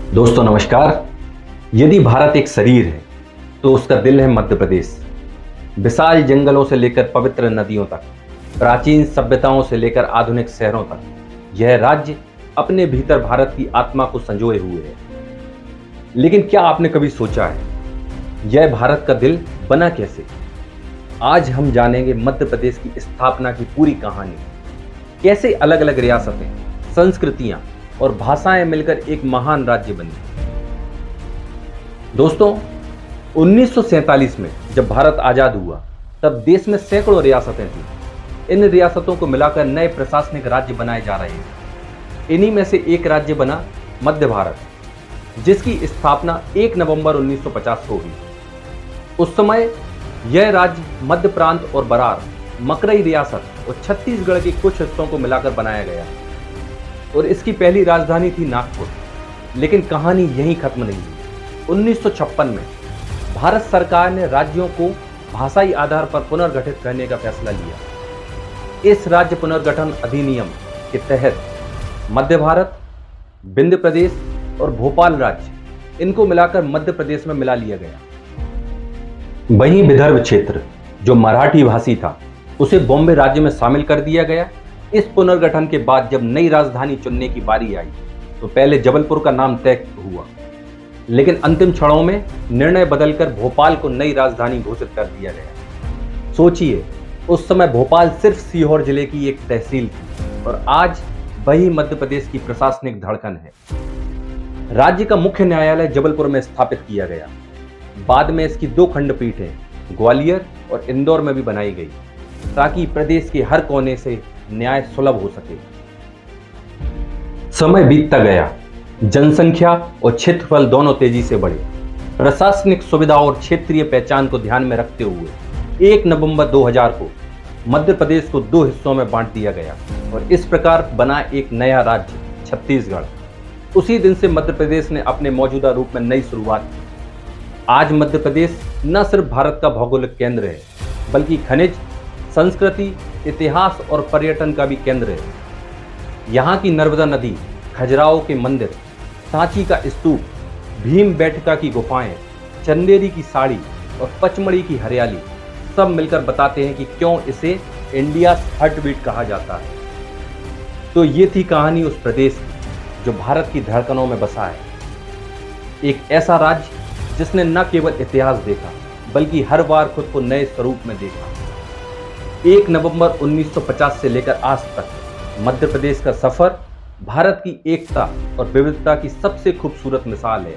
दोस्तों नमस्कार। यदि भारत एक शरीर है तो उसका दिल है मध्य प्रदेश। विशाल जंगलों से लेकर पवित्र नदियों तक, प्राचीन सभ्यताओं से लेकर आधुनिक शहरों तक, यह राज्य अपने भीतर भारत की आत्मा को संजोए हुए है। लेकिन क्या आपने कभी सोचा है यह भारत का दिल बना कैसे? आज हम जानेंगे मध्य प्रदेश की स्थापना की पूरी कहानी। कैसे अलग अलग रियासतें, संस्कृतियां और भाषाएं मिलकर एक महान राज्य बनी। दोस्तों, 1947 में जब भारत आजाद हुआ तब देश में सैकड़ों रियासतें थीं। इन रियासतों को मिलाकर नए प्रशासनिक राज्य बनाए जा रहे हैं। इन्हीं में से एक राज्य बना मध्य भारत, जिसकी स्थापना 1 नवंबर 1950 को हुई। उस समय यह राज्य मध्य प्रांत और बरार, मकरई रियासत और छत्तीसगढ़ के कुछ हिस्सों को मिलाकर बनाया गया और इसकी पहली राजधानी थी नागपुर। लेकिन कहानी यहीं खत्म नहीं हुई। 1956 में भारत सरकार ने राज्यों को भाषाई आधार पर पुनर्गठित करने का फैसला लिया। इस राज्य पुनर्गठन अधिनियम के तहत मध्य भारत, विंध्य प्रदेश और भोपाल राज्य, इनको मिलाकर मध्य प्रदेश में मिला लिया गया। वहीं विदर्भ क्षेत्र, जो मराठी भाषी था, उसे बॉम्बे राज्य में शामिल कर दिया गया। इस पुनर्गठन के बाद जब नई राजधानी चुनने की बारी आई तो पहले जबलपुर का नाम तय हुआ, लेकिन अंतिम क्षणों में निर्णय बदलकर भोपाल को नई राजधानी घोषित कर दिया गया। सोचिए, उस समय भोपाल सिर्फ सीहोर जिले की एक तहसील थी और आज वही मध्य प्रदेश की प्रशासनिक धड़कन है। राज्य का मुख्य न्यायालय जबलपुर में स्थापित किया गया। बाद में इसकी 2 खंडपीठें ग्वालियर और इंदौर में भी बनाई गई, ताकि प्रदेश के हर कोने से न्याय सुलभ हो सके। समय बीतता गया, जनसंख्या और क्षेत्रफल दोनों तेजी से बढ़े। प्रशासनिक सुविधा और क्षेत्रीय पहचान को ध्यान में रखते हुए 1 नवंबर 2000 को मध्य प्रदेश को 2 हिस्सों में बांट दिया गया और इस प्रकार बना एक नया राज्य छत्तीसगढ़। उसी दिन से मध्य प्रदेश ने अपने मौजूदा रूप में नई शुरुआत की। आज मध्य प्रदेश न सिर्फ भारत का भौगोलिक केंद्र है, बल्कि खनिज, संस्कृति, इतिहास और पर्यटन का भी केंद्र है। यहाँ की नर्मदा नदी, खजुराहो के मंदिर, सांची का स्तूप, भीमबेटका की गुफाएं, चंदेरी की साड़ी और पचमढ़ी की हरियाली सब मिलकर बताते हैं कि क्यों इसे इंडिया हार्ट बीट कहा जाता है। तो ये थी कहानी उस प्रदेश की जो भारत की धड़कनों में बसा है। एक ऐसा राज्य जिसने न केवल इतिहास देखा, बल्कि हर बार खुद को नए स्वरूप में देखा। 1 नवंबर 1950 से लेकर आज तक मध्य प्रदेश का सफर भारत की एकता और विविधता की सबसे खूबसूरत मिसाल है।